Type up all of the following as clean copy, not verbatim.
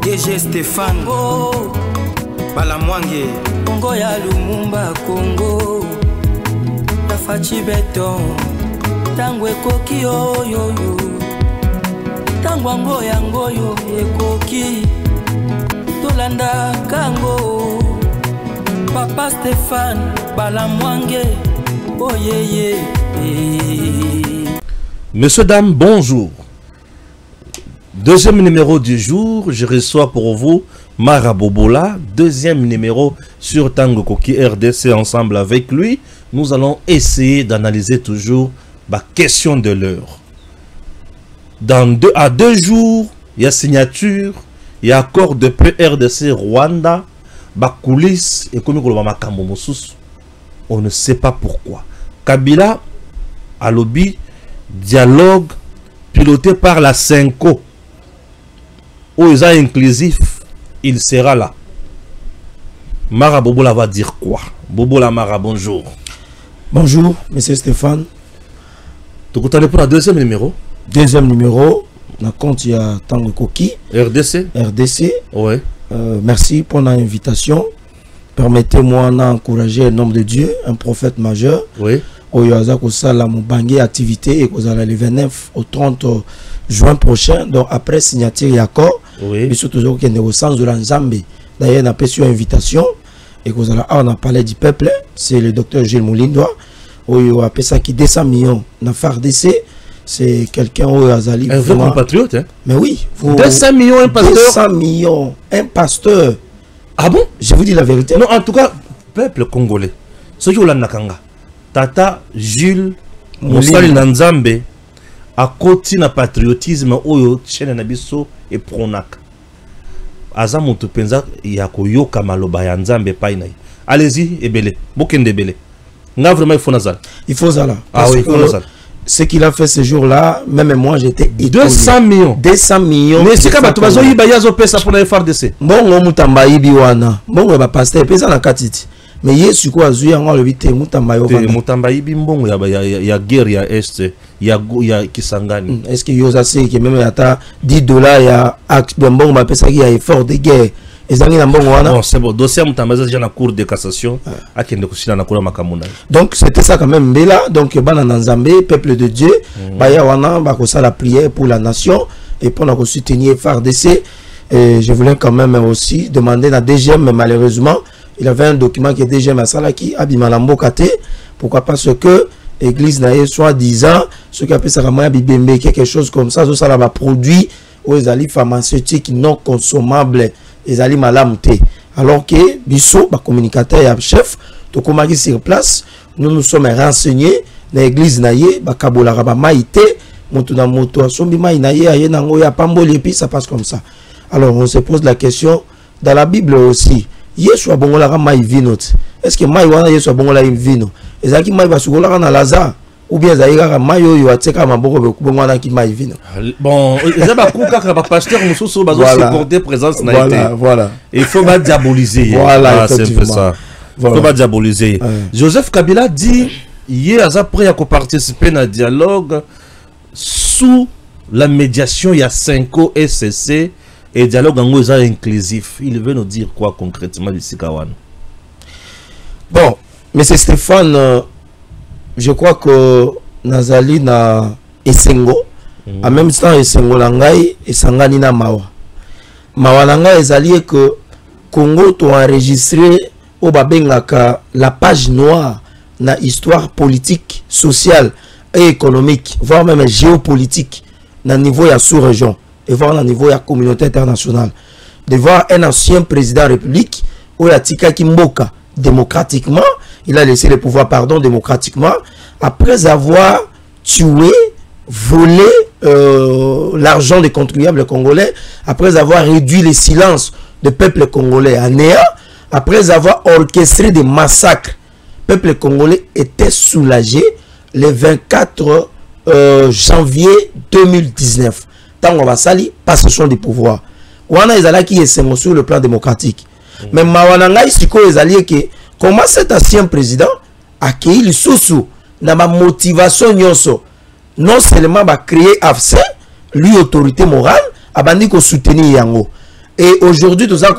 DG Stéphane Balamwange Congo ya Lumumba Congo Tafachi Beton Tangwe koki yo Tangwango yango yo ekoki Tolanda kango Papa Stéphane Balamwange oh yeah. Messieurs, dames, bonjour. Deuxième numéro du jour, je reçois pour vous Mara Bobola, deuxième numéro sur Tango Koki RDC. Ensemble avec lui, nous allons essayer d'analyser toujours la question de l'heure. À 2 jours, il y a signature, il y a accord de paix RDC Rwanda, ba coulisses et comme on ne sait pas pourquoi. Kabila a lobby dialogue piloté par la Senko. Aux inclusif, il sera là. Mara Bobola va dire quoi? Bobola Mara, bonjour. Bonjour, monsieur Stéphane. Tu es pour le deuxième numéro? Deuxième numéro, on compte il y a Tango Koki. RDC? RDC. Ouais. Merci pour l'invitation. Permettez-moi d'encourager un homme de Dieu, un prophète majeur. Oui. Au Yaza Kosala Moubangi activité et Kosala le 29 au 30 juin prochain. Donc après signature et accord, oui. Mais surtout qu'il y a au sens de l'Anzambe. D'ailleurs, on a reçu une invitation et Kosala on a parlé du peuple. C'est le docteur Gilles Moulindois. On a appelé ça qui 200 millions dans FARDC. C'est quelqu'un au Azali. Un vrai compatriote, hein? Mais oui. 200 millions, un pasteur. 200 millions, un pasteur. Ah bon? Je vous dis la vérité. Non, en tout cas, peuple congolais. Ce qui est Nakanga. Tata Jules Moussali Nanzambe a côté na patriotisme oyo chene na biso et pronak. Aza mutu penza ya koyoka maloba ya Nzambe painai. Allez-y ebele, bokende bele. Nga vraiment il faut nazal. Il faut ça là. Ah oui, il faut nazal. Ce qu'il a fait ce jour-là, même moi j'étais étonné. 200 millions. 200 millions. Mais si kaba tubazo yiba yazo pesa pour la FRDC. Bongo mutamba yibi wana. Bongo ba pasteur pesa na katiti. Mais yesu ko azuya ngo le bité mutamba yo vanda. Mutamba yibi mbongo ya guerre ya est ya Kisangani. Est-ce que yosa sait que même ata $10 ya mbongo ba pesa ki ya effort de guerre. Bon, c'est bon. Dossier Moutambaza déjà dans cour de cassation. Donc c'était ça quand même. Mais là, donc Banananzambe, peuple de Dieu, Baya Wana, Bakosa la prière pour la nation et pour nous soutenir FARDC. Et je voulais quand même aussi demander à DGM, mais malheureusement, il avait un document qui est DGM à Salaki, Abimalambo Kate. Pourquoi? Parce que l'église n'a soit 10 ans, ce qui appelle ça Bibembe, quelque chose comme ça, ça va produit aux alliés pharmaceutiques non consommables. Les alliés malamoutés. Alors que Bissot, communicateur et chef, tout comme sur place, nous nous sommes renseignés dans l'église naïe, Bakabola Raba Maïté, Montuna Moto, Sombi Maïnaïe, Ayenango, Yapamboli, et puis ça passe comme ça. Alors on se pose la question, dans la Bible aussi, Yeshua Bongola Maï Vinot. Est-ce que Maïwana Yeshua Bongola Vino? Et ça qui Maï Basugola na Lazare? Ou bien Zaïra Mayo Yoateka Maboko Bongwana qui Maï Vino. Bon, il y a un pasteur Moussou Bazo supporter présence. Voilà. Il faut pas diaboliser. Voilà, c'est un peu ça. Il ne faut pas diaboliser. Joseph Kabila dit hier après à participer à un dialogue sous la médiation il y a 5 SCC et dialogue en gros inclusif. Il veut nous dire quoi concrètement du Sikawan? Bon, mais c'est Stéphane. Je crois que Nazali na Esengo, en même temps Esengo Langai et Sangani na Mawa. Mawa Langai ezali que Congo to enregistré au Babengaka la page noire na histoire politique, sociale et économique, voire même géopolitique, na niveau ya sous-région et voire na niveau ya communauté internationale. De voir un ancien président de la République, Oyatika Kimboka, démocratiquement, il a laissé le pouvoir, pardon, démocratiquement, après avoir tué, volé l'argent des contribuables congolais, après avoir réduit le silence du peuple congolais à néant, après avoir orchestré des massacres. Le peuple congolais était soulagé le 24 janvier 2019. Tant qu'on va salir, passation du pouvoir. Wana ezala qui est sur le plan démocratique. Mais Mawananga isiko ezali que comment cet ancien président a accueilli le sous dans ma motivation nyonso, non seulement va créer AFC, lui autorité morale, a bandi ko soutenir yango. Et aujourd'hui, tout ça,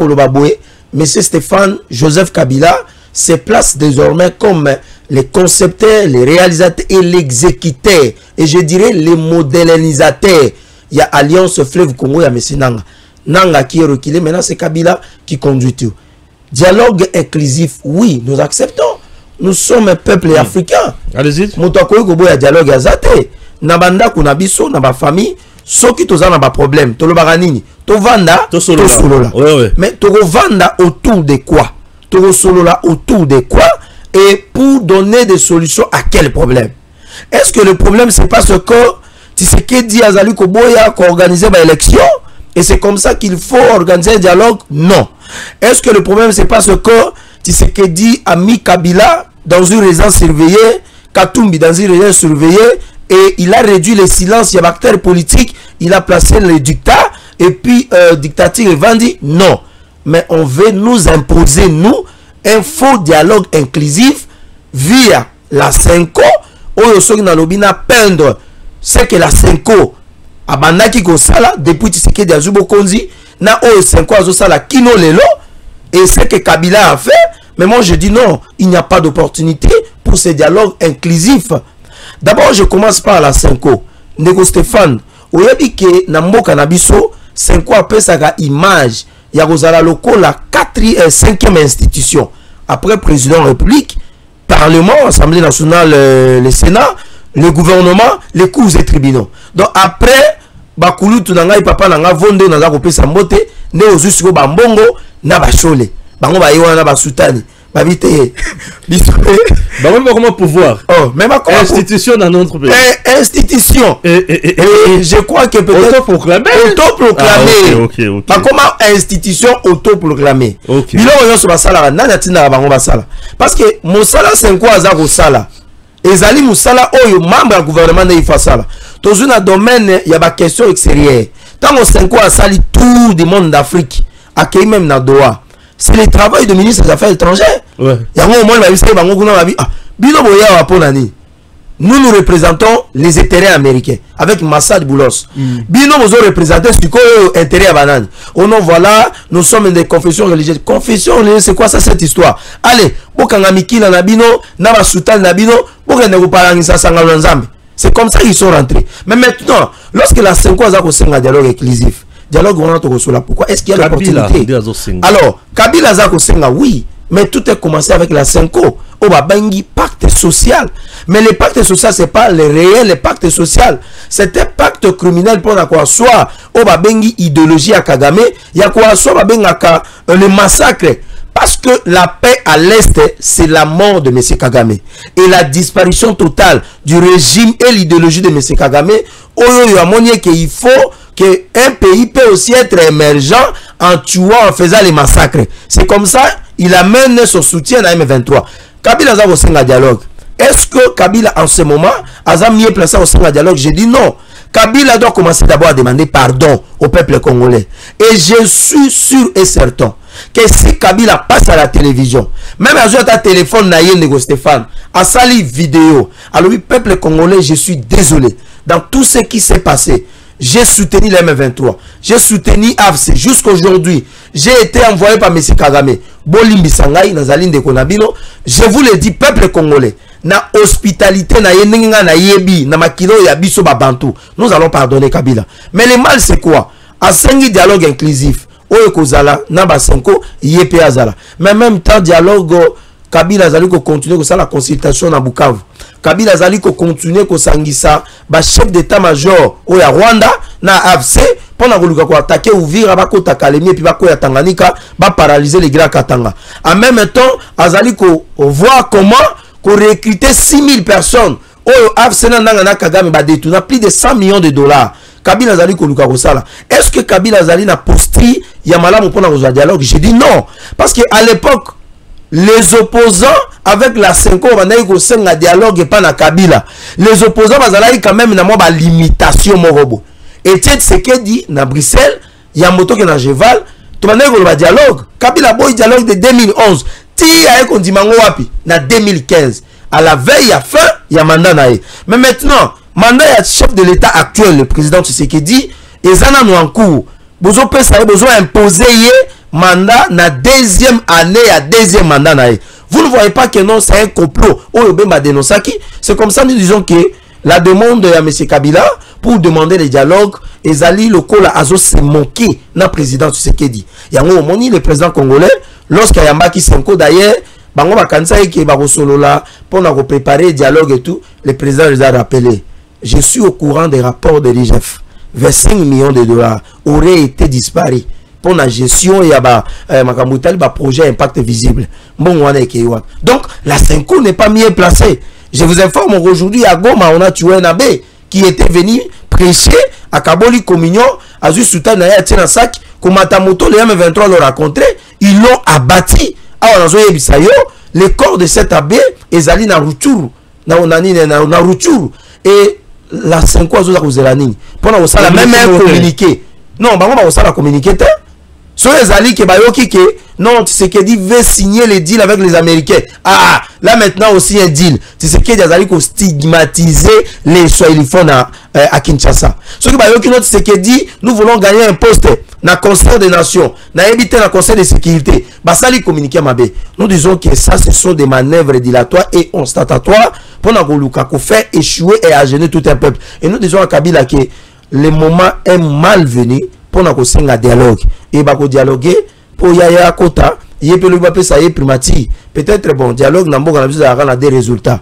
M. Stéphane Joseph Kabila se place désormais comme les concepteurs, les réalisateurs et l'exécuteur. Et je dirais les modélisateurs. Il y a Alliance Fleuve Congo, il y a M. Nanga. Nanga qui est reculé, maintenant c'est Kabila qui conduit tout. Dialogue inclusif, oui, nous acceptons. Nous sommes un peuple africain. Allez-y. Moutakoy Kobo ya dialogue azate. Nabanda kuna biso, naba famille, soki toza naba problème, tolobaka nini, tovanda, tosolola. Mais tovanda autour de quoi? Tosolola autour de quoi? Et pour donner des solutions à quel problème? Est-ce que le problème c'est parce que Tshisekedi Azali Koboya qui organiser une élection et c'est comme ça qu'il faut organiser un dialogue? Non. Est-ce que le problème c'est parce que Tshisekedi a mis Kabila dans une résidence surveillée, Katumbi dans une résidence surveillée, et il a réduit le silence, il y a acteurs politiques, il a placé le dictat, et puis dictature Vandi? Non. Mais on veut nous imposer, nous, un faux dialogue inclusif via la Senko, où on a peindre ce que la Senko a bandaki ko sala depuis Tshisekedi Azubo Konzi, na o Senko azo sala kino lelo, et ce que Kabila a fait. Mais moi je dis non, il n'y a pas d'opportunité pour ce dialogue inclusif. D'abord je commence par la Senko. Ndeko Stéphane, oyebi ke na mboka na biso, Senko apesaka image ya kozala loko la 5e institution. Après président de la République, Parlement, Assemblée nationale, le Sénat, le gouvernement, les cours et tribunaux. Donc après, bakulu tunanga papa nanga vondo naza kopesa mbote, ne ozusko bambongo na bachole. Bango ba yiwa na basutani. Babité. Bango comment pouvoir? Oh, même comment institution dans notre pays. Institution. Et je crois que peut-être autoproclamé. Autoproclamé. Pas comment institution autoproclamée. Bilo yo so basala na natina bango basala. Parce que mosala c'est quoi azako sala. Ezali musala oyo membre du gouvernement de ifasala. Dans un domaine il y a ba question extérieure. Tant on sait quoi sali tout du monde d'Afrique, accueilli même na Doha. C'est le travail du ministre des Affaires étrangères. Ouais. Nous nous représentons les intérêts américains avec Massad Boulos. Bino nous représentons ce intérêt à banane. Oh non, voilà, nous sommes des confessions religieuses. Confession religieuse, c'est quoi ça cette histoire? Allez, Bokangamiki na Nabino, Naba Sultan Nabino, c'est comme ça qu'ils sont rentrés. Mais maintenant, lorsque la Senko a un dialogue inclusif, dialogue on a pourquoi est-ce qu'il y a l'opportunité? Alors, Kabila Zako Senga, oui, mais tout est commencé avec la Senko. Oba Bengi pacte social. Mais le pacte social, c'est pas le réel pacte social. C'est un pacte criminel pour la quoi soit Oba Bengi idéologie à Kagame, il y a quoi soit Bengaka le massacre. Parce que la paix à l'Est, c'est la mort de M. Kagame. Et la disparition totale du régime et l'idéologie de M. Kagame, il faut qu'un pays peut aussi être émergent en tuant, en faisant les massacres. C'est comme ça, il amène son soutien à M23. Kabila a aussi un dialogue. Est-ce que Kabila, en ce moment, a mieux placé au sein d'un dialogue? Je dis non. Kabila doit commencer d'abord à demander pardon au peuple congolais. Et je suis sûr et certain que si Kabila passe à la télévision, même à ta téléphone, Nego Stéphane, à sali vidéo, alors oui, peuple congolais, je suis désolé. Dans tout ce qui s'est passé, j'ai soutenu la M23, j'ai soutenu AFC jusqu'aujourd'hui. J'ai été envoyé par M. Kagame. Bolimbi Sangai, Nazaline de Konabino. Je vous le dis, peuple congolais, na hospitalité, na yenenga, na yebi, na makilo, yabiso babantu. Nous allons pardonner Kabila. Mais le mal, c'est quoi? À 5 dialogue inclusif. Oyo Kozala, Naba Senko, Yepe Azala. Mais en même temps, dialogue, Kabila Zali ko continuer ko la consultation na Bukavu. Kabila Zali ko continuer ko sangisa ba chef d'état-major oya Rwanda na AFC pendant ko ko attaquer Uvira ba ko takalemi puis ba ko ya Tanganyika ba paralyser les Grands Katanga. En même temps, Azali ko voir comment ko recruter 6000 personnes. Oyo AFC na Kagame ba détourner plus de 100 millions de dollars. Kabila Zali ko luka ko sala. Est-ce que Kabila Zali na posti ya malamu pona ko dialogue? Je dis non parce que à l'époque les opposants avec la Senko on a dialogue et pas na Kabila. Les opposants bazalaï quand même na mo ba limitation morobo. Et tiens ce que dit na Bruxelles, ya moto que na Jeval, to ba dialogue. Kabila boy dialogue de 2011. Ti a ko dimango wapi na 2015. À la veille à fin, ya mandat na e. Mais maintenant, mandat ya chef de l'état actuel, le président Tshisekedi, ezana no en cours. Bozo pesa bozo imposer mandat na deuxième année à deuxième mandat na. Vous ne voyez pas que non, c'est un complot. Oyobemba dénonçaki. C'est comme ça nous disons que la demande à M. Kabila pour demander le dialogue, Ezali Lokola Azo s'est moqué na président Tshisekedi. Yango moni le président congolais lorsqu'il y a Mbaki Senko d'ailleurs, bango bakanisa ki ba solola pour na préparer le dialogue et tout, le président les a rappelé. Je suis au courant des rapports de l'IGF. 25 millions de dollars auraient été disparus pour la gestion et ma projet impact visible. Donc la Senko n'est pas mieux placée. Je vous informe aujourd'hui à Goma, on a tué un abbé qui était venu prêcher à Kaboli Communion, à Zusuta Naya Tienasak, comme Matamoto, les M23 l'ont rencontré, ils l'ont abattu. Alors, le corps de cet abbé est allé dans Rutshuru, et la Senko a Zelani. Pour la même communiqué. Non, on va communiquer. Sur les alliés qui non, Tshisekedi veut signer les deals avec les Américains. Ah, là maintenant aussi un deal. Tshisekedi a stigmatiser les Swahiliphones à Kinshasa. Ce qui dit, nous voulons gagner un poste dans le Conseil des Nations, dans le Conseil de sécurité. Basali communiquer Mabé. Nous disons que ça, ce sont des manœuvres dilatoires et constatatoires pour nous faire échouer et à gêner tout un peuple. Et nous disons à Kabila que le moment est malvenu pour nous faire un dialogue. Et bah dialoguer pour yaya kota peut-être bon dialogue n'a des résultats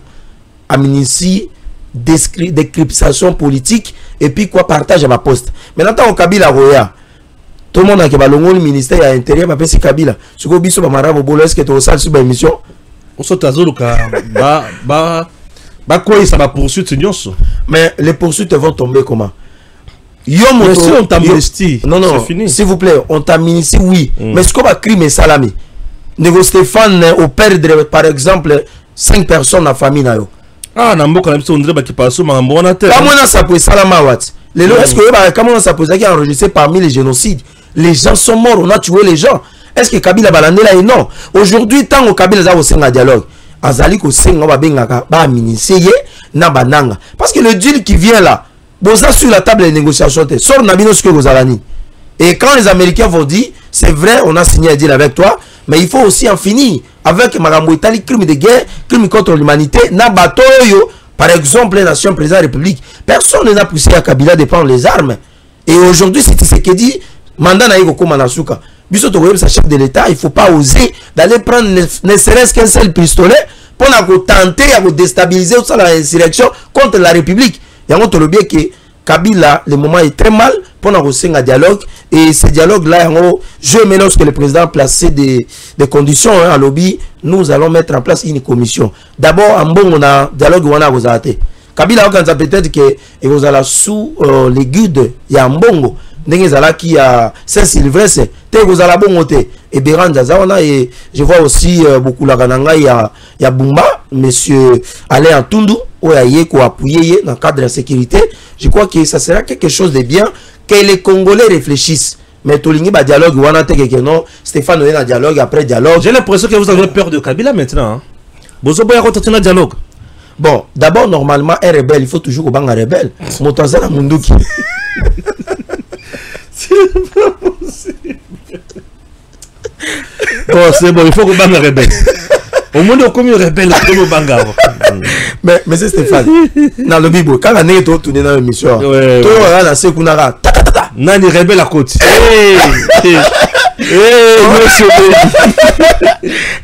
amnistie décryptation politique et puis quoi partage à ma poste. Maintenant au Kabila Roya tout le monde a balongo le ministère à l'intérieur va passer Kabila ce que biso ba marabo bolo est-ce que tu as sur émission on saute à zoluka quoi ça va poursuite mais les poursuites vont tomber comment? Si on t'amnistie, non, s'il vous plaît, on t'amnistie, oui. Mais ce qu'on va crime salami. Nego Stéphane, au perdre, par exemple, 5 personnes dans la famille. Ah, on dirait qu'il passe sur un bon terre. Comment ça peut salama wat? Est-ce que comment ça peut enregistrer parmi les génocides? Les gens sont morts, on a tué les gens. Est-ce que Kabila Balandé là? Non. Aujourd'hui, tant que Kabila a aussi un dialogue, Azali ko senga ba bengaka ba amnistie na bananga. Parce que le deal qui vient là, Boza sur la table des négociations, sort Nabino ce que vous avez. Et quand les Américains vont dire, c'est vrai, on a signé un deal avec toi, mais il faut aussi en finir avec Marambo Italie, crime de guerre, crime contre l'humanité, Nabato, par exemple, les nations président de la République. Personne n'a poussé à Kabila de prendre les armes. Et aujourd'hui, c'est ce qui dit, mandat naïgo comme Manasuka. Biso Togoyem, sa chef de l'État, il ne faut pas oser d'aller prendre ne serait-ce qu'un seul pistolet pour tenter de déstabiliser l'insurrection contre la République. Il y a un bien que Kabila, le moment est très mal pour nous un dialogue. Et ce dialogue-là, je mets lorsque le président a placé des conditions à lobby, nous allons mettre en place une commission. D'abord, en bon, on a dialogue où on a voté. Kabila, peut-être que vous allez sous les guides, il y a un bon. Qui a Saint-Sylvestre, vous allez bon côté. Et Béran Zazawana, et je vois aussi beaucoup la Gananga, il y a Bumba, monsieur Alain Tundu, où il y a appuyé dans le cadre de la sécurité. Je crois que ça sera quelque chose de bien, que les Congolais réfléchissent. Mais tout le monde dialogue, non, Stéphane est dans dialogue, après dialogue. J'ai l'impression que vous avez peur de Kabila maintenant. Vous avez un dialogue. Bon, d'abord, normalement, un rebelle, il faut toujours qu'on banque un rebelle. Montazana Munduki. C'est pas possible. Bon, c'est bon, il faut qu'on banque un rebelle. Au moins, on comme un rebelle, on banque. Mais c'est Stéphane. Dans le Bible, quand on est tourné dans l'émission, tout le monde a ce qu'on a. Nani rebelle à côté.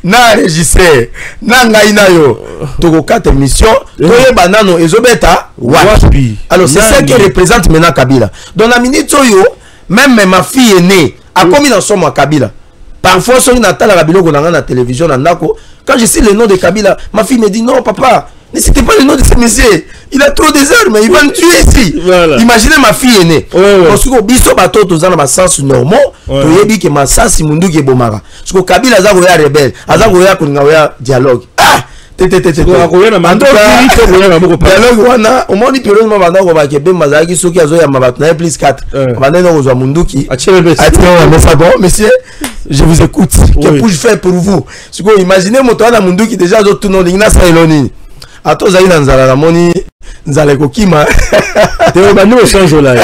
Na régisseur na ngaina yo toko 4 émissions toye banano ezobeta wapi. Alors c'est ça qui représente maintenant Kabila. Dans la minute yo même ma fille est née a commis dans son Kabila. Parfois son natala la biloko na la télévision na ndako quand je sais le nom de Kabila ma fille me dit non papa ne c'était pas le nom de ce monsieur. Il a trop des armes, il va me tuer ici. Voilà. Imaginez ma fille est née. Parce que biso bato tous dans ma sens normaux, to yebi que ma sens mundu ke bomara. Parce que Kabila za goya rebelle, aza goya kuninga dialogue. Ah, dialogue wana, au moins ni période ma banda ko ba ke bemba za ki soki azo ya mabat na plus 4. Banda no zo munduki. Mais ça bon, monsieur, je vous écoute. Que puis-je faire pour vous? Parce que imaginez mon toi na munduki déjà zo tout non lingna sa eloni. Ato zali na nzala la moni nzala kokima. Théo banu au change là.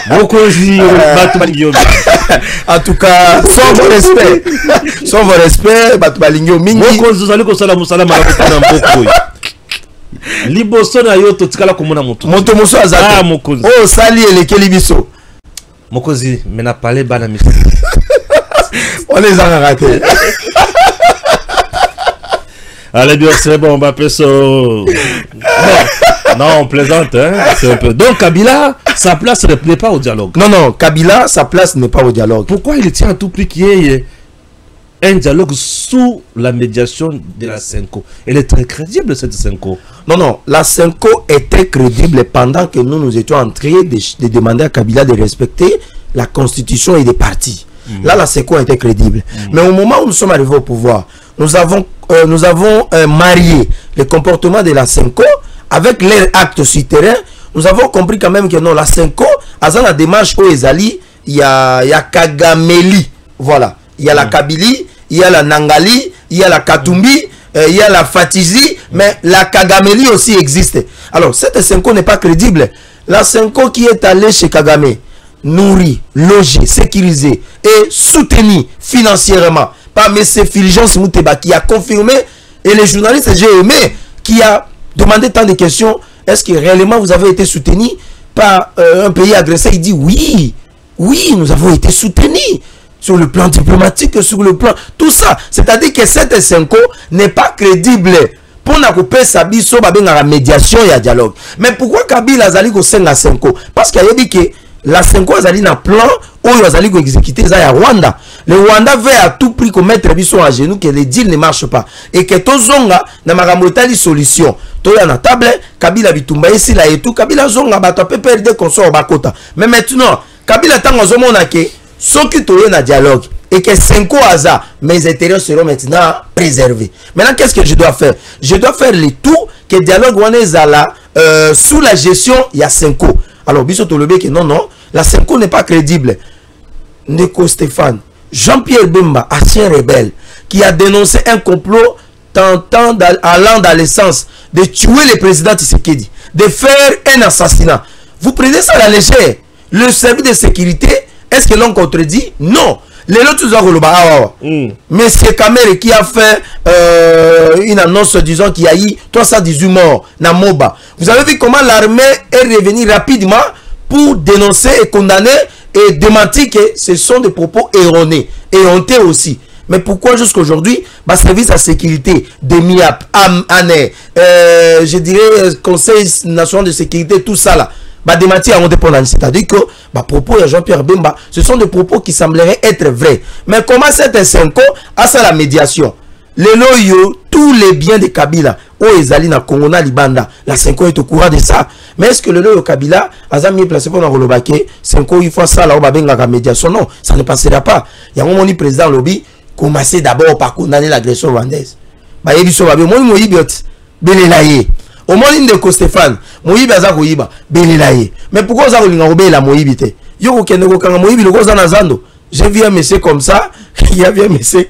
Mokonzi batu balingio. En tout cas, sans vos respect. Sans vos respect, batu balingio mingi. Mokonzi zali ko sala musala mala ko na mboko. Liboso na yo to tikala ko mona moto. Moto moso azaka. Ah mokonzi. Oh sali elekeli biso. Mokonzi mena parler bana misi. On les a ratés. Allez bien, c'est bon, on va appeler ça. Non, on plaisante, hein. C'est un peu. Donc Kabila, sa place ne plaît pas au dialogue. Non, Kabila, sa place n'est pas au dialogue. Pourquoi il tient à tout prix qu'il y ait un dialogue sous la médiation de la Senko? Elle est très crédible, cette Senko. Non, la Senko était crédible pendant que nous étions en train de demander à Kabila de respecter la constitution et des partis. Là, la Senko était crédible. Mais au moment où nous sommes arrivés au pouvoir, nous avons marié le comportement de la Senko avec leurs actes sur terrain. Nous avons compris quand même que non, la Senko, à la démarche où Ezali, il y a Kagameli. Voilà. Il y a la Kabili, il y a la Nangali, il y a la Katumbi, il y a la Fatizi, mais la Kagameli aussi existe. Alors, cette Senko n'est pas crédible. La Senko qui est allée chez Kagame, nourri, logé, sécurisé et soutenu financièrement par M. Fulgence Mouteba qui a confirmé, et les journalistes, j'ai aimé, qui a demandé tant de questions. Est-ce que réellement vous avez été soutenu par un pays agressé? Il dit oui, nous avons été soutenus sur le plan diplomatique, sur le plan tout ça. C'est-à-dire que cette Senko n'est pas crédible pour na couper Sabiso la médiation et la dialogue. Mais pourquoi Kabila Zali go senga Senko? Parce qu'il a dit que la Senko Zali na plan où il Zali go exécuter ça à Rwanda. Le Rwanda veut à tout prix commettre Biso à genoux, que les deals ne marchent pas et que Tozonga na maramotali solution. Toya na table Kabila bitumba ici là et tout Kabila zonga bato peut perdre consort bakota. Mais maintenant Kabila tango zomona ke soki toye na dialogue et que Senko Aza, mes intérêts seront maintenant préservés. Maintenant, qu'est-ce que je dois faire? Je dois faire le tout que le dialogue Wanezala sous la gestion, il y a Senko. Alors, Biso Tolobe que non, la Senko n'est pas crédible. Neko Stéphane, Jean-Pierre Bemba, ancien rebelle, qui a dénoncé un complot tentant allant dans le sens de tuer le président Tshisekedi, de faire un assassinat. Vous prenez ça à la légère. Le service de sécurité, est-ce que l'on contredit? Non. Les autres Monsieur Kamere qui a fait une annonce disant qu'il y a eu 318 morts dans Moba. Vous avez vu comment l'armée est revenue rapidement pour dénoncer et condamner et démentir que ce sont des propos erronés et hontés aussi. Mais pourquoi jusqu'aujourd'hui, bah, service à sécurité, DEMIAP, je dirais Conseil national de sécurité, tout ça là, bah, démentir à dépendance. C'est-à-dire que bah, propos de Jean-Pierre Bemba, ce sont des propos qui sembleraient être vrais. Mais comment cette Senko a ça la médiation? Les loyaux, tous les biens de Kabila, où Ezali na Congo na Libanda, la Senko est au courant de ça. Mais est-ce que le loyau Kabila a mis placé pour nous relobaquer? Senko, il faut ça là, on va bien la médiation. Non, ça ne passera pas. Il y a un moment, le président lobby commencer d'abord par condamner l'agression rwandaise. Bah, il dit ça, moi, moi, il au moins de Stéphane, Moïbi aza koyiba, belelaye. Mais pourquoi ça voulait enrober la Moïbi te? Yo kende ko kanga Moïbi le goza na zando. J'ai vu un monsieur comme ça, il y avait un monsieur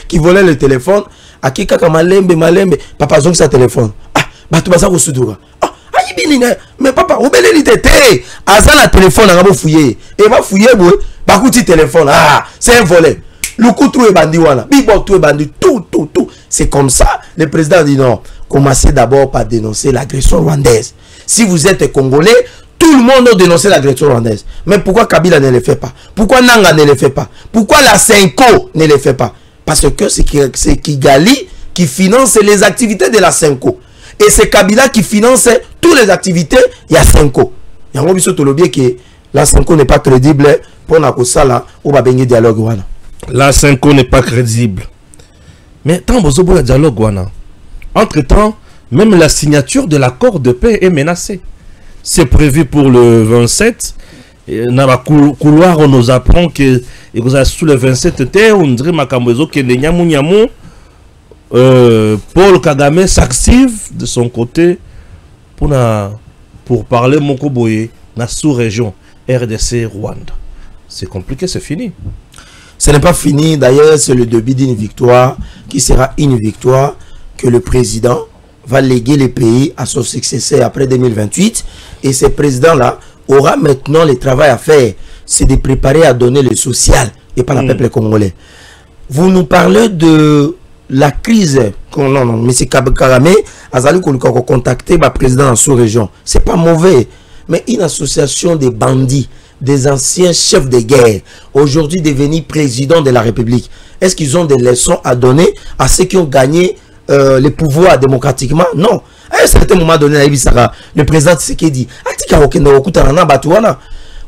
qui volait le téléphone, à qui kaka malembe, papa zonk sa téléphone. Ah, bah tu vas ça sudura. Ah, ayibi ni mais papa, obeleli tete. Aza na téléphone na ngabo fouiller. Et va fouiller boy, ba kuti téléphone. Ah, c'est un volet. Le coup tout est bandit wana. Bibo tout est bandit, tout. C'est comme ça, le président dit non. Commencez d'abord par dénoncer l'agression rwandaise. Si vous êtes Congolais, tout le monde a dénoncé l'agression rwandaise. Mais pourquoi Kabila ne le fait pas? Pourquoi Nanga ne le fait pas? Pourquoi la Senko ne le fait pas? Parce que c'est Kigali qui finance les activités de la Senko. Et c'est Kabila qui finance toutes les activités de la Senko. Il y a un peu que la Senko n'est pas crédible pour la Kosala ou Babengé dialogue wana. La Senko n'est pas crédible. Mais tant que vous avez dialogue wana. Entre-temps, même la signature de l'accord de paix est menacée. C'est prévu pour le 27. Dans la couloir, on nous apprend que sous le 27, on dirait que Paul Kagame s'active de son côté pour parler Mokoboye dans la sous-région RDC Rwanda. C'est compliqué, c'est fini. Ce n'est pas fini. D'ailleurs, c'est le début d'une victoire qui sera une victoire que le président va léguer le pays à son successeur après 2028. Et ce président-là aura maintenant le travail à faire. C'est de préparer à donner le social et pas le peuple congolais. Vous nous parlez de la crise. Non, M. Kagame a contacté le président dans sa région. C'est pas mauvais. Mais une association de bandits, des anciens chefs de guerre, aujourd'hui devenus présidents de la République, est-ce qu'ils ont des leçons à donner à ceux qui ont gagné les pouvoirs démocratiquement? Non. À un certain moment donné, le président Tshisekedi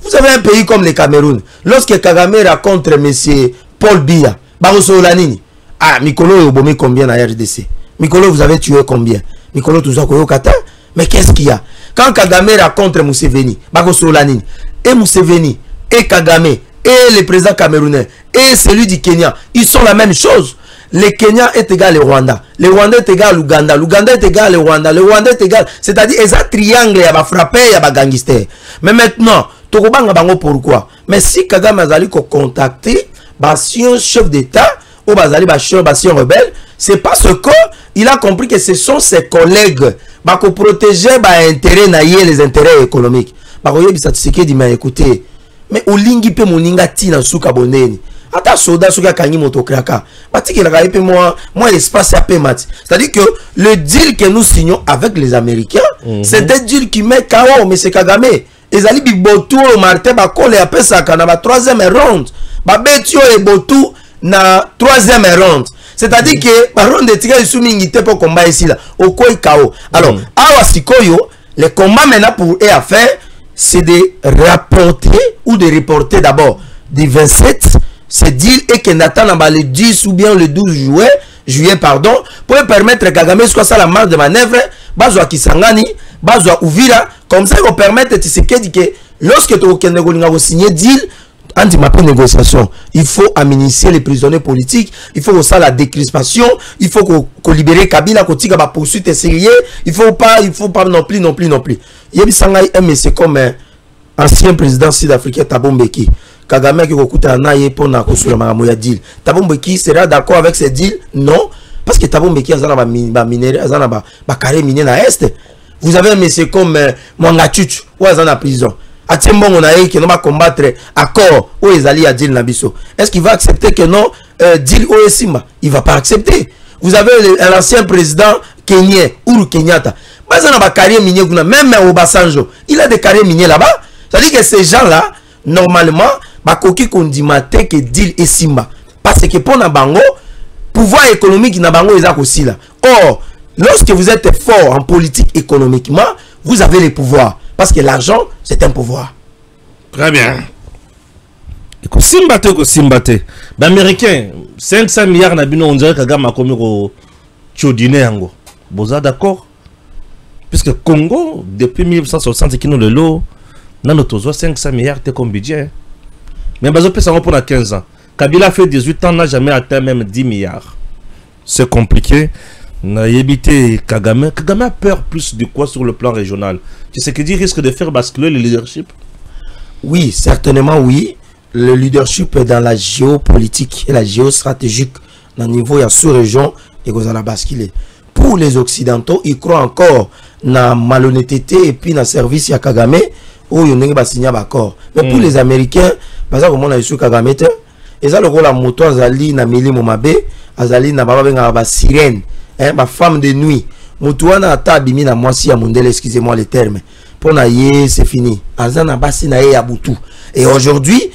vous avez un pays comme le Cameroun. Lorsque Kagame raconte M. Paul Biya, ah, Mikolo est obomé combien à RDC? Mikolo, vous avez tué combien? Mikolo, tout ça, mais qu'est-ce qu'il y a? Quand Kagame raconte Museveni, et Museveni, et Kagame, et le président camerounais, et celui du Kenya, ils sont la même chose. Le Kenya est égal au Rwanda. Le Rwanda est égal à l'Ouganda. L'Ouganda est égal au Rwanda. Le Rwanda est égal. C'est-à-dire, il y a un triangle, il y a un frappé, il y a un gangster. Mais maintenant, pourquoi? Mais si Kagame a contacté un chef d'État ou un rebelle, c'est parce qu'il a compris que ce sont ses collègues qui protéger les intérêts économiques. Mais écoutez, mais au lingi pe moninga tina suka boneni. Ata soda suka kangi motokraka. Batiki la kaipe moi l'espace à pémat. C'est-à-dire que le deal que nous signons avec les Américains, c'est un deal qui met KO mais c'est Kagame. Ezali bibotu o Martin Bakole a pesa kana ba 3e round. Ba betio e botu na 3e round. C'est-à-dire que ba round de tika isumingi te pour combat ici là. Au koi KO. Alors, awa sikoyo, le combat maintenant pour eux à faire, c'est de rapporter ou de reporter d'abord du 27, c'est dire et que Nathan le 10 ou bien le 12 juillet pardon, pour permettre à Kagame soit ça la marge de manœuvre, Bazwa Kisangani, Bazwa Uvira, comme ça ils vont permettre à Tshisekedi que lorsque tu as signé deal, anti-mapé négociation, il faut administrer les prisonniers politiques, il faut aussi la décrispation, il faut qu'on libère Kabila, qu'on tire la poursuite sérieux, il faut pas non plus. Il y a un monsieur comme ancien président sud-africain Thabo Mbeki, Kagame qui a un pour na deal. Thabo Mbeki sera d'accord avec ce deal? Non, parce que Thabo Mbeki a un carré miné à l'Est. Vous avez un monsieur comme Mwanga Chuchu, ou à la prison. Atiembon on a qui va combattre accord où ils allaient à deal Nabiso. Est-ce qu'il va accepter que non deal Oesima? Il va pas accepter. Vous avez l'ancien président kenyan Uhuru Kenyatta. Même au Basanjo, il a des carrières miniers là-bas. C'est-à-dire que ces gens-là, normalement, bakoki kondimate que deal et Simba. Parce que pour Nabango, pouvoir économique Nabango est aussi là. Or, lorsque vous êtes fort en politique économiquement, vous avez les pouvoirs. Parce que l'argent, c'est un pouvoir. Très bien. Simbate. L'Américain, 500 milliards n'abino, on dirait que Kagame a commis au Tchodine Ango. Vous êtes d'accord? Puisque Congo, depuis 1960, qui nous le lot, nous avons 500 milliards comme budget. Mais nous avons pour 15 ans. Kabila fait 18 ans, n'a jamais atteint même 10 milliards. C'est compliqué. Kagame a peur plus de quoi sur le plan régional? Tshisekedi risque de faire basculer le leadership? Oui, certainement oui. Le leadership est dans la géopolitique et la géostratégique. Dans le niveau de la sous-région, et vous allez basculer. Pour les Occidentaux, ils croient encore dans la malhonnêteté et puis dans le service à Kagame où ils n'ont pas signé d'accord. Mais pour les Américains, parce que on a eu Kagame, et ça le rôle la moto azali na mili momabe, azali na baba benga ba sirène. Ma femme de nuit, Moutouana a tabimi na moisi à Mondele, excusez-moi les termes. Pour naïe, c'est fini. Azana basi naïe à Boutou. Et aujourd'hui,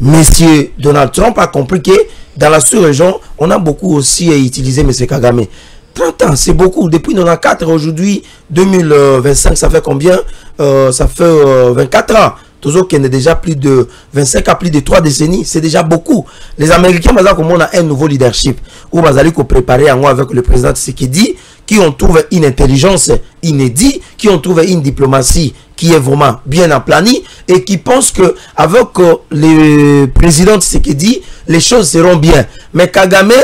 monsieur Donald Trump a compris que dans la sous-région, on a beaucoup aussi utilisé monsieur Kagame. 30 ans, c'est beaucoup. Depuis 94, aujourd'hui, 2025, ça fait combien? Ça fait 24 ans. Toujours qu'il y a déjà plus de 25 à plus de 3 décennies, c'est déjà beaucoup. Les Américains, comme on a un nouveau leadership, où on va préparer en avec le président Tshisekedi, qui ont trouvé une intelligence inédite, qui ont trouvé une diplomatie qui est vraiment bien aplanie, et qui pensent que avec le président Tshisekedi, les choses seront bien. Mais Kagame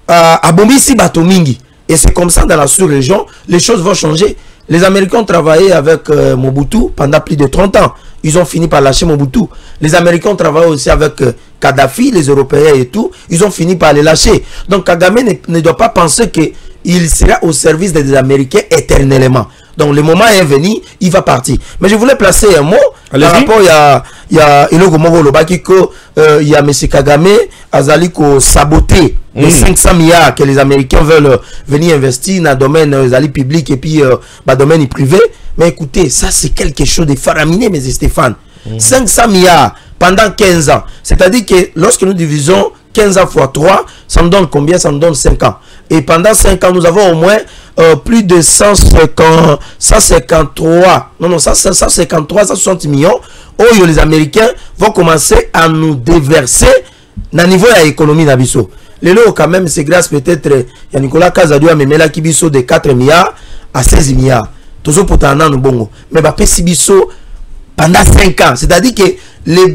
a bombé Batomingi. Et c'est comme ça dans la sous-région, les choses vont changer. Les Américains ont travaillé avec Mobutu pendant plus de 30 ans. Ils ont fini par lâcher Mobutu. Les Américains ont travaillé aussi avec Kadhafi, les Européens et tout. Ils ont fini par les lâcher. Donc Kagame ne doit pas penser qu'il il sera au service des Américains éternellement. Donc le moment est venu, il va partir. Mais je voulais placer un mot par rapport il y a Iloko Moko Lobaki que il y a M. Kagame Azali ko saboter les 500 milliards que les Américains veulent venir investir dans le domaine public et puis dans le domaine privé. Mais écoutez, ça c'est quelque chose de faraminé, M. Stéphane. 500 milliards pendant 15 ans. C'est-à-dire que lorsque nous divisons 15 ans fois 3, ça nous donne combien? Ça nous donne 5 ans. Et pendant 5 ans, nous avons au moins plus de 160 millions où les Américains vont commencer à nous déverser dans le niveau de l'économie d'Abisso. Les lots, quand même, c'est grâce peut-être à Nicolas Kazadou, mais là, qui biso de 4 milliards à 16 milliards. Toujours pour t'en nous bongo. Mais bah, Pessibiso pendant 5 ans. C'est-à-dire que le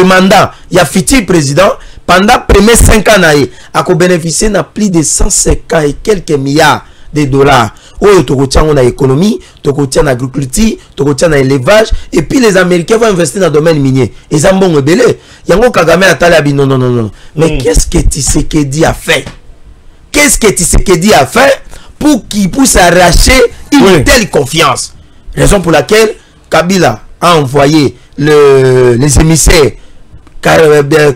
mandat, il y a futur président, pendant les premiers 5 ans, il a bénéficié de plus de 150 et quelques milliards de dollars. Où tu retiens l'économie, tu retiens l'agriculture, tu retiens l'élevage, et puis les Américains vont investir dans le domaine minier. Et ça bon belé. Yango Kagame a talé non non non non. Mais qu'est-ce que Tshisekedi a fait? Qu'est-ce que Tshisekedi a fait pour qu'il puisse arracher une telle confiance? Raison pour laquelle Kabila a envoyé les émissaires,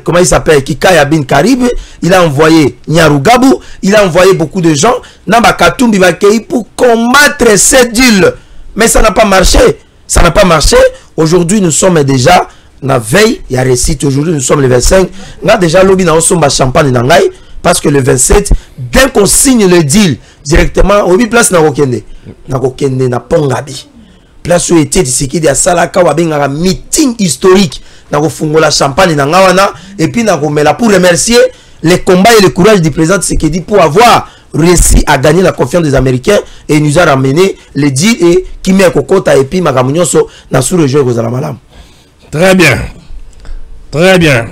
comment il s'appelle, Kikaya bin Karib, il a envoyé Nyarugabu, il a envoyé beaucoup de gens, Namba Katumbi Bakei pour combattre cette deal. Mais ça n'a pas marché. Ça n'a pas marché. Aujourd'hui, nous sommes déjà la veille, il y a récit, aujourd'hui nous sommes le 25. On a déjà lobby dans le champagne nangai parce que le 27, dès qu'on signe le deal directement, on place na Rokende na Pongabi. Place où était Tshisekedi à Salaka wa benga meeting historique na kofungola champagne na ngawana et puis na komela pour remercier les combats et le courage du président Tshisekedi pour avoir réussi à gagner la confiance des Américains et il nous a ramené les deals et qui met kokota et puis magamunyoso na sous-région kozala malam. Très bien. Très bien.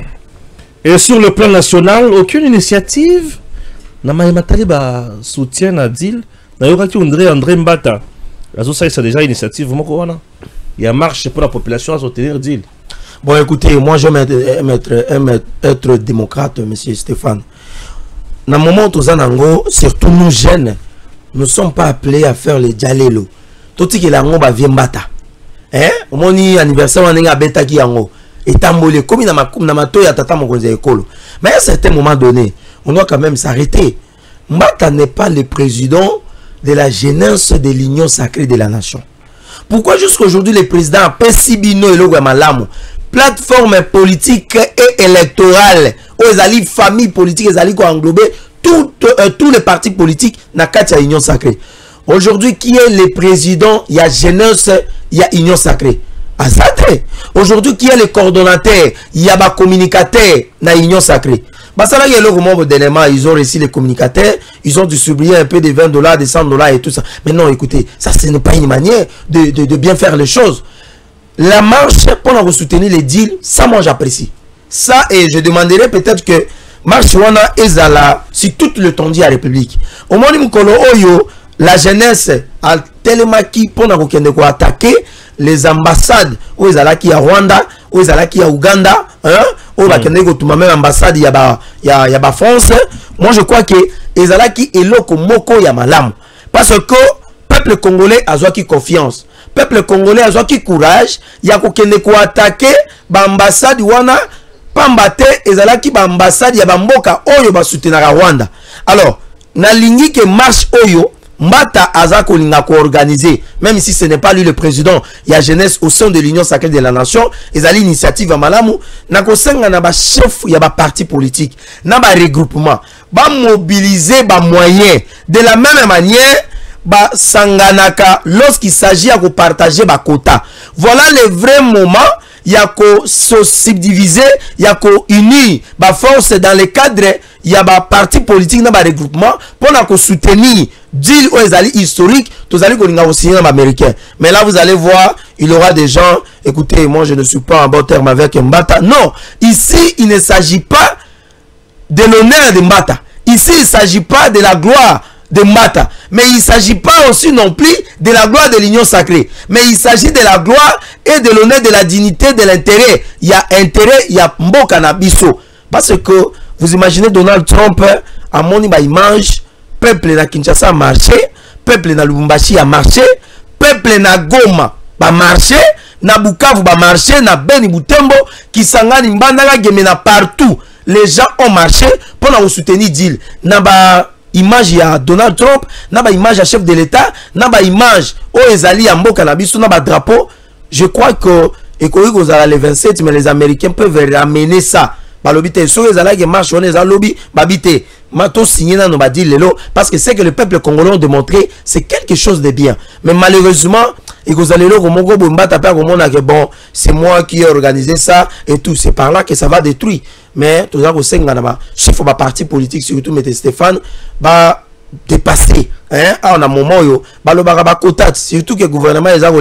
Et sur le plan national, aucune initiative na Maïmatali ba soutien à deal na yoraki André Mbata. Ça c'est déjà une initiative. Il y a marche pour la population à soutenir deal. Bon, écoutez, moi je vais être démocrate, monsieur Stéphane. Dans le moment où nous avons, surtout nous jeunes, nous ne sommes pas appelés à faire les dialélo. Tout ce qui est là, on va venir battre. Hein? Au moment où anniversaire, on a bêta qui yango. Et tambolé, comme il y a ma toya tata mon école. Mais à un certain moment donné, on doit quand même s'arrêter. Mbata n'est pas le président de la jeunesse de l'union sacrée de la nation. Pourquoi jusqu'à aujourd'hui le président a Pessibino et le Malamu, plateforme politique et électorale, où les alliés famille politique, les alliés qui ont englobé tous les partis politiques dans la union sacrée. Aujourd'hui, qui est le président? Il y a jeunesse, il y a union sacrée. Azadre. Aujourd'hui, qui est le coordonnateur? Il y a des communicateurs dans l'union sacrée. Ils ont réussi les communicateurs, ils ont distribué un peu de $20, de $100 et tout ça. Mais non, écoutez, ça ce n'est pas une manière de bien faire les choses. La marche pour nous soutenir les deals, ça moi j'apprécie. Ça, et je demanderai peut-être que marche wana ezala si tout le temps dit à la République. Au moment où la jeunesse a tellement qui pour nous attaquer les ambassades où ils allaient à Rwanda, où ils allaient à Ouganda, hein, où même ambassade il y a France. Moi je crois que ils allaient qui eloko moko ya malam parce que peuple congolais a qui confiance, peuple congolais a qui courage, il y a ko attaquer ambassade wana pambate ils allaient qui ambassade ya bamboka oyo ba soutenir Rwanda. Alors na ligne que marche oyo Mbata Azako Linga organisé, même si ce n'est pas lui le président, il y a jeunesse au sein de l'Union sacrée de la nation, ils ont l'initiative à Malamu, Nakosenga na ba chef, il y a ba parti politique, na ba regroupement, ba mobiliser ba moyens, de la même manière, ba sanganaka lorsqu'il s'agit à partager ba quota. Voilà le vrai moment. Il y a qu'à se subdiviser, il y a qu'à unir ba force dans le cadre, il y a ba parti politique dans ba regroupement pour nous soutenir deal aux alliés historiques, tous allez qu'on a signé américain. Mais là vous allez voir, il y aura des gens, écoutez, moi je ne suis pas en bon terme avec Mbata. Non, ici il ne s'agit pas de l'honneur de Mbata. Ici il ne s'agit pas de la gloire de Mbata, mais il ne s'agit pas aussi non plus de la gloire de l'union sacrée, mais il s'agit de la gloire et de l'honneur, de la dignité, de l'intérêt. Il y a intérêt, il y a Mboka na biso. Parce que vous imaginez Donald Trump amoni ba image peuple na Kinshasa a marché, peuple na Lubumbashi a marché, peuple na Goma ba marché, na Bukavu ba marché, na Beni Butembo, Kisangani Mbandaka Gemena partout. Les gens ont marché pour nous soutenir deal. Na ba image ya Donald Trump, na ba image ya chef de l'État, na ba image o ezali ya mboka na biso na ba drapeau. Je crois que les 27, mais les Américains peuvent ramener ça. Marche, on est à lobby, babité. Mato signé dans nos badis parce que c'est que le peuple congolais a démontré, c'est quelque chose de bien. Mais malheureusement, bon, c'est moi qui ai organisé ça et tout. C'est par là que ça va détruire. Mais tout ça, chef de parti politique, surtout M. Stéphane, va dépasser. Hein? On a un moment où surtout que le gouvernement est à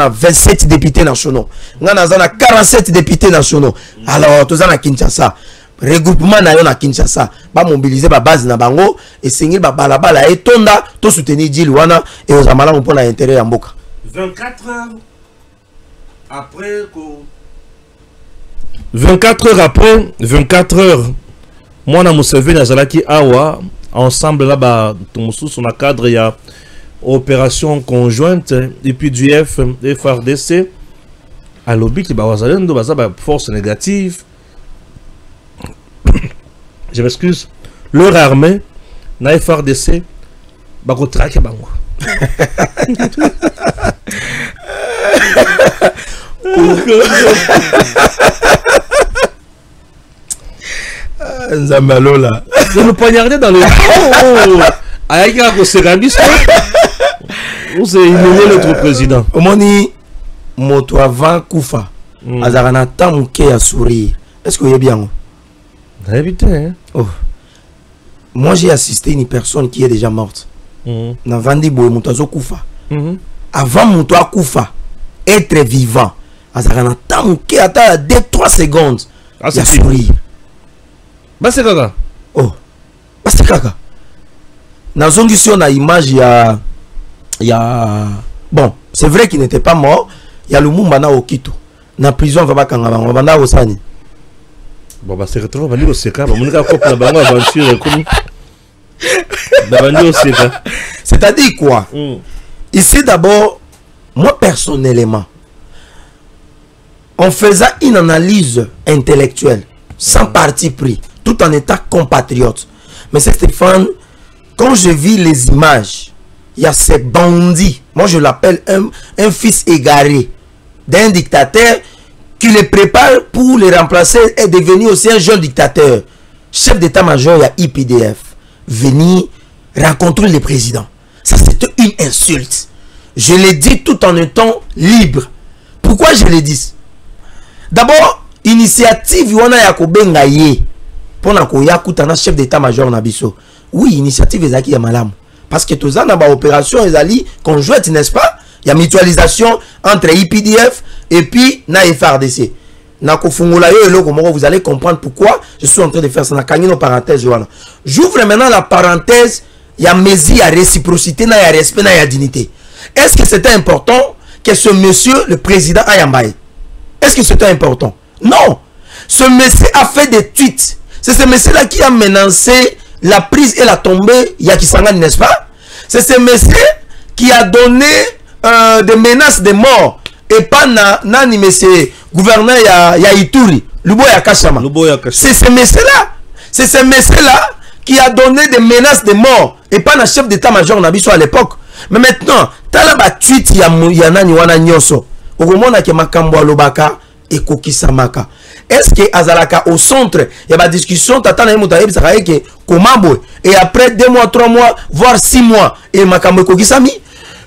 27 députés nationaux, 47 députés nationaux. Alors, tout ça à Kinshasa. Regroupement na Kinshasa ba mobiliser ba base na bango et singil ba balabala et tonda to soutenir Djilwana et aux amala pour l'intérêt ya mboka. 24 heures après 24 heures moi na Museveni azalaki awa ensemble là ba tumusu sur la cadre il y a opération conjointe et puis du FRDC à lobby qui ba wazalendo baza ba force négative. Je m'excuse, leur armée, na FRDC, bako traquer bango. Nzambalola. Je nous poignardais dans le dos. Aïka ko serabis. On s'est éliminé notre président. Omoni moto avant Koufa. Azarana tamuke ya sourire. Est-ce que vous avez bien? Hein? Oh. Moi j'ai assisté une personne qui est déjà morte. Na vandi boy mutazo kufa. Avant muto kufa, être vivant. Azarana tamuke ata 2-3 secondes. Ah c'est sourire. Bah c'est kaka. Oh. Bah c'est kaka. Na zongi sur na image ya bon, c'est vrai qu'il n'était pas mort. Il y a le Mumba na Okito. Na prison va bakanga bango banda osani. Bon bah c'est retrouvé bandi au seka ba monika couple na bango aventure comme bandi au seka. C'est-à-dire quoi? Ici d'abord, moi personnellement, en faisant une analyse intellectuelle sans parti pris, tout en étant compatriote, mais c'est Stéphane, quand je vis les images, il y a ces bandits, moi je l'appelle un fils égaré d'un dictateur qui les prépare pour les remplacer et devenir aussi un jeune dictateur. Chef d'état-major, il y a IPDF. Venir rencontrer le président. Ça, c'est une insulte. Je l'ai dit tout en étant libre. Pourquoi je l'ai dit? D'abord, initiative, Yoana Yakobenga ye. Pour na chef d'état-major Nabiso. Oui, initiative Ezaki Yamalam. Parce que tout ça, dans l'opération Ezali conjointe, n'est-ce pas? Il y a mutualisation entre IPDF et puis na FRDC. Vous allez comprendre pourquoi je suis en train de faire ça. J'ouvre maintenant la parenthèse. Il y a mesure, il y a réciprocité, il y a respect, il y a dignité. Est-ce que c'était important que ce monsieur, le président Ayambaye? Est-ce que c'était important? Non. Ce monsieur a fait des tweets. C'est ce monsieur-là qui a menacé la prise et la tombée Yakisangani, n'est-ce pas? C'est ce monsieur qui a donné des menaces de mort et pas nani monsieur gouverneur ya Ituri Luboya Kashama. C'est ce monsieur là qui a donné des menaces de mort et pas na chef d'état-major Nabiso à l'époque. Mais maintenant tala ba tweet ya nani wana nyoso okomona ke makambo alobaka ekokisamaka. Est-ce que azalaka au centre il y a ba discussion tata na muta yebisaka ke komambo et après 2 mois 3 mois voire 6 mois et makambo ekokisami.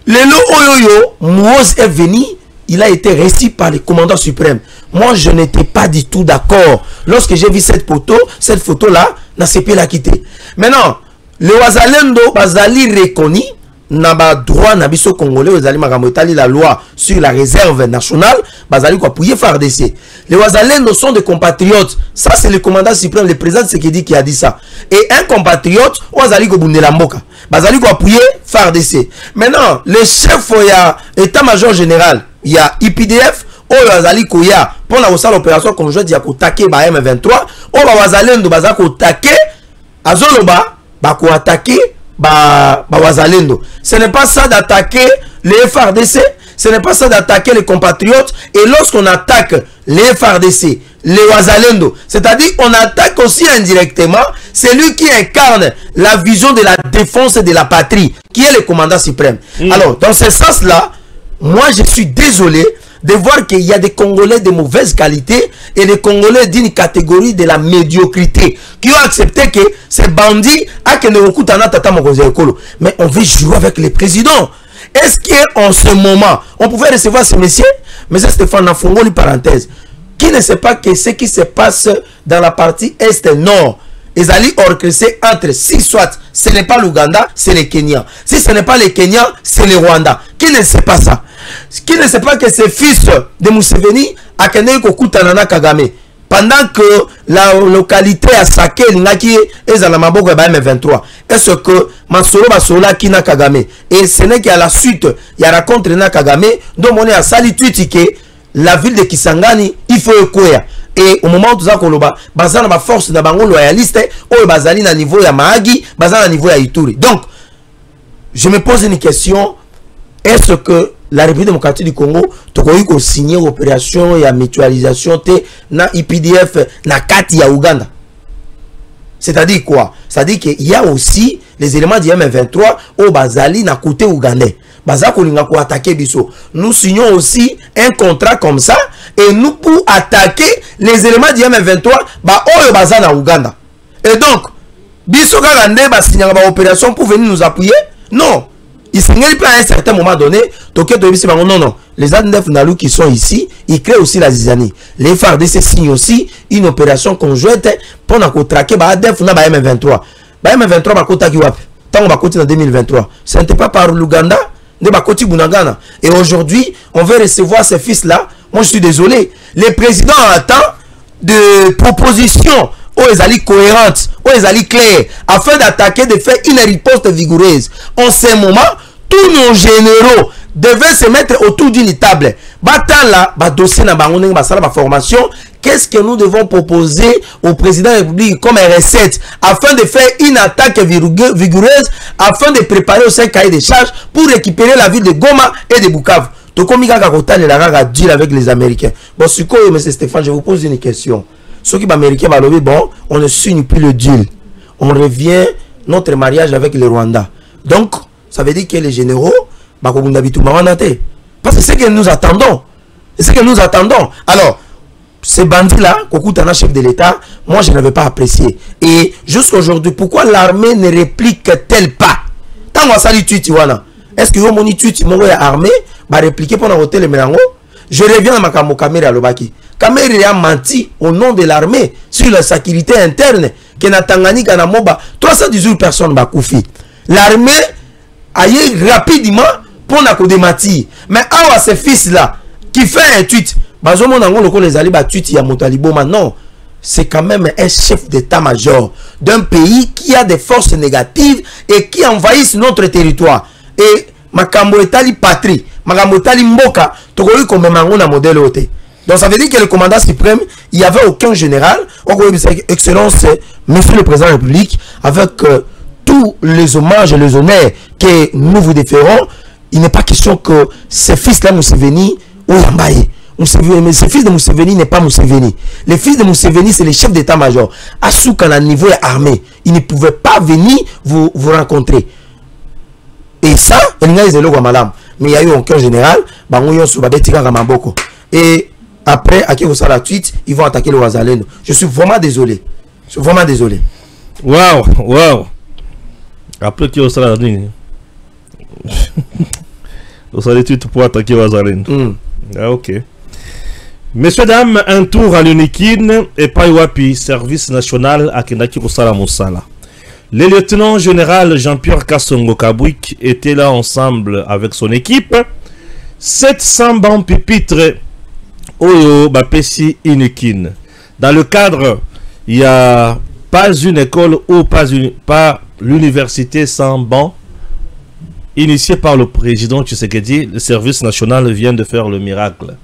Lelo oyoyo Mouoz est venu, il a été reçu par le commandant suprême. Moi je n'étais pas du tout d'accord. Lorsque j'ai vu cette photo là, n'a pas la quitter. Maintenant, le Wazalendo Bazali reconnu n'a pas droit n'a biso congolais Wazali makamotali la loi sur la réserve nationale, Bazali quoi pouiller FARDC. Les Wazalendo sont des compatriotes. Ça c'est le commandant suprême, le président Tshisekedi qui a dit ça. Et un compatriote Wazali ko bundela mboka. Bazali ko appuyer FARDC. Maintenant, le chef il y a état-major général, il y a IPDF, oyo Wazali ko ya pour la l'opération conjointe ya ko taquer ba M23, o ba Wazalendo bazako taquer azoloba bako attaquer wazalendo. Ce n'est pas ça d'attaquer les FRDC, ce n'est pas ça d'attaquer les compatriotes. Et lorsqu'on attaque les FRDC, les wazalendo, c'est-à-dire on attaque aussi indirectement celui qui incarne la vision de la défense de la patrie, qui est le commandant suprême. Alors, dans ce sens-là, moi je suis désolé de voir qu'il y a des Congolais de mauvaise qualité et des Congolais d'une catégorie de la médiocrité qui ont accepté que ces bandits mais on veut jouer avec les présidents. Est-ce qu'en ce moment on pouvait recevoir ce monsieur, mais c'est Stéphane Nafongoli, parenthèse, qui ne sait pas que ce qui se passe dans la partie est-nord, ils allaient orchestrer entre, si soit ce n'est pas l'Ouganda, c'est le Kenya, si ce n'est pas le Kenya, c'est le Rwanda. Qui ne sait pas ça? Qui ne sait pas que ce fils de Museveni a Kenya Kokutanana Kagame, pendant que la localité a saqué l'Ingaki et Zalamaboko et M23. Est-ce que Masolo Basola Kina Kagame, et ce n'est qu'à la suite il y a rencontre na Kagame donc on est à Sali-Tuiti que la ville de Kisangani il faut écouer. Et au moment où tout ça koloba bazana ba force na bango loyaliste ou bazali na niveau ya Mahagi, bazana na niveau ya Ituri. Donc je me pose une question, est-ce que la République démocratique du Congo a signé opération et mutualisation na IPDF na kati ya Ouganda? C'est-à-dire quoi? C'est-à-dire qu'il y a aussi les éléments du M23 au bazali na côté ougandais. Bazako linga ko attaquer biso. Nous signons aussi un contrat comme ça et nous pour attaquer les éléments du M23 ba oyo bazana Ouganda. Et donc biso kagande ba signer ba opération pour venir nous appuyer? Non. Il signale pas à un certain moment donné, non, les ADNF Nalou qui sont ici, ils créent aussi la zizanie. Les FARDC signent aussi une opération conjointe pour nous traquer ADNF na M23. M23 va kotaki wapi. Tant on va continuer en 2023. Ce n'était pas par l'Ouganda, ne va continuer Bunagana. Et aujourd'hui, on veut recevoir ces fils-là. Moi, je suis désolé. Les présidents attendent de propositions où ils allaient cohérentes, où ils allaient claires, afin d'attaquer, de faire une riposte vigoureuse. En ce moment, tous nos généraux devaient se mettre autour d'une table. Dossier na formation. Qu'est-ce que nous devons proposer au président de la République comme recette afin de faire une attaque vigoureuse, afin de préparer aussi un cahier de charges pour récupérer la ville de Goma et de Bukavu. Donc, comme il y a un deal avec les Américains. Bon, c'est quoi, M. Stéphane, je vous pose une question. Ceux qui sont américains, bon, on ne signe plus le deal. On revient notre mariage avec le Rwanda. Donc, ça veut dire que les généraux, parce que c'est ce que nous attendons. C'est ce que nous attendons. Alors, ces bandits-là, Kokutana, chef de l'État, moi, je n'avais pas apprécié. Et jusqu'à aujourd'hui, pourquoi l'armée ne réplique-t-elle pas? Tant qu'on s'allie Tuitiwana, est-ce que mon Tuitiwana armée va répliquer pendant l'hôtel de Mélango? Je reviens à ma caméra à l'Obaki. Kamere a menti au nom de l'armée sur la sécurité interne que na Tanganyika na Moba 318 personnes bakoufi. L'armée a eu rapidement pour na kodemati. Mais awa ce fils là qui fait un tweet, bazomo nango loko les ali ba tweet ya Motalibo maintenant, c'est quand même un chef d'état-major d'un pays qui a des forces négatives et qui envahissent notre territoire. Et makambo etali patrie, makambo etali mboka, tokoyi comme mango na modèle oté. Donc ça veut dire que le commandant suprême, il n'y avait aucun général. Excellence, Monsieur le Président de la République, avec tous les hommages et les honneurs que nous vous déférons, il n'est pas question que ce fils-là, Museveni, ou Yambaye. Ce fils de Museveni n'est pas Museveni. Le fils de Museveni, c'est le chef d'état-major. Asuka, à niveau armé, il ne pouvait pas venir vous rencontrer. Et ça, il y a eu mais il n'y a eu aucun général. Et après, à qui vous savez la tweet, ils vont attaquer le Wazalendo. Je suis vraiment désolé. Je suis vraiment désolé. Waouh, waouh. Après, qui vous savez la tweet, vous savez tweet pour attaquer le Wazalendo. Ah, ok. Messieurs, dames, un tour à l'Unikin et Paiwapi, service national à Kendaki Kosala Moussala. Le lieutenant général Jean-Pierre Kassongo Kabwik était là ensemble avec son équipe. 700 bancs pupitres. Oyo Bapesi Inikin. Dans le cadre, il n'y a pas une école ou pas l'université sans banc. Initié par le président Tshisekedi, le service national vient de faire le miracle.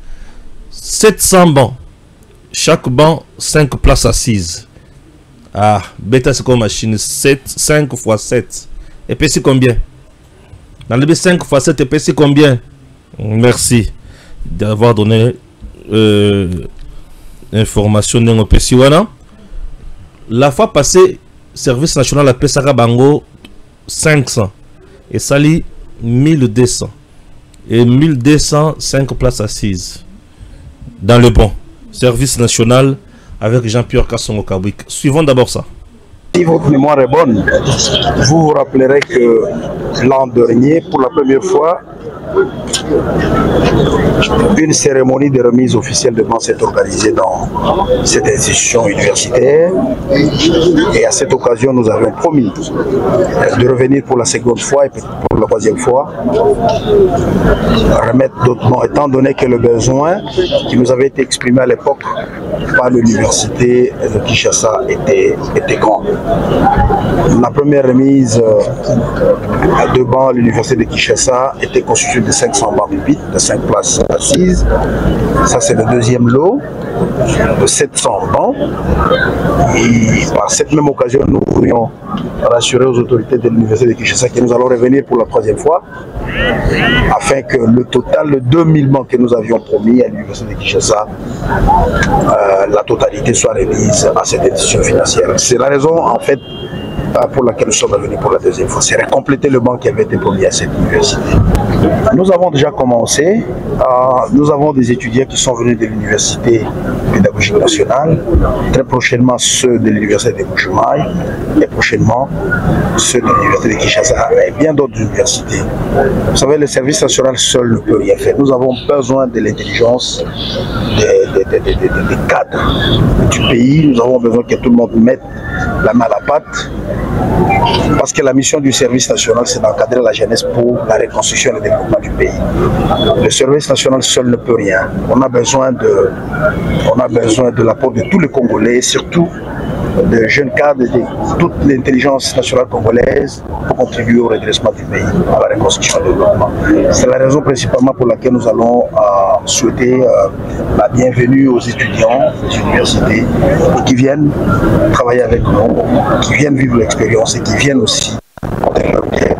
700 bancs. Chaque banc, 5 places assises. Ah, bêta c'est comme machine 5 x 7. Et puis c'est combien? Dans le 5 x 7, et puis c'est combien? Merci d'avoir donné information dans le La fois passée, service national a payé Bango 500 et Sali 1200 et 1200 5 places assises dans le bon service national avec Jean-Pierre Kassongo Kabouik. Suivons d'abord ça. Si votre mémoire est bonne, vous vous rappellerez que l'an dernier, pour la première fois, une cérémonie de remise officielle de banc s'est organisée dans cette institution universitaire. Et à cette occasion, nous avions promis de revenir pour la seconde fois et pour la troisième fois, remettre d'autres noms, étant donné que le besoin qui nous avait été exprimé à l'époque par l'université de Kinshasa était grand. La première remise de bancs à l'université de Kinshasa était constituée de 500 bancs de 5 places assises. Ça, c'est le deuxième lot de 700 bancs. Et par cette même occasion, nous voulions rassurer aux autorités de l'université de Kinshasa que nous allons revenir pour la troisième fois afin que le total de 2000 bancs que nous avions promis à l'université de Kinshasa, la totalité soit remise à cette institution financière. C'est la raison en fait pour laquelle nous sommes venus pour la deuxième fois. C'est compléter le banc qui avait été promis à cette université. Nous avons déjà commencé. Nous avons des étudiants qui sont venus de l'université pédagogique nationale, très prochainement ceux de l'université de Bujumaï et prochainement ceux de l'université de Kinshasa et bien d'autres universités. Vous savez, le service national seul ne peut rien faire. Nous avons besoin de l'intelligence des cadres du pays. Nous avons besoin que tout le monde mette la main à la pâte. Parce que la mission du service national, c'est d'encadrer la jeunesse pour la reconstruction et le développement du pays. Le service national seul ne peut rien. On a besoin de l'apport de tous les Congolais, surtout de jeunes cadres de toute l'intelligence nationale congolaise pour contribuer au redressement du pays, à la reconstruction et le développement. C'est la raison principalement pour laquelle nous allons souhaiter la bienvenue aux étudiants des universités qui viennent travailler avec nous, qui viennent vivre l'expérience et qui viennent aussi contribuer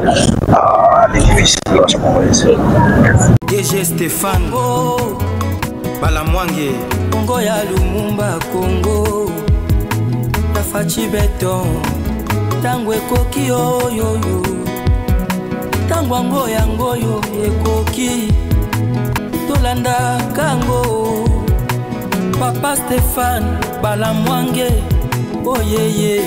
à l'édifice de la nation congolaise. DG Stéphane Balamwange Congo ya Lumumba Congo Fachi beton tango ekoki oyoyo tango ango yango yo ekoki tolanda kango Papa Stéphane Balamwange oyeye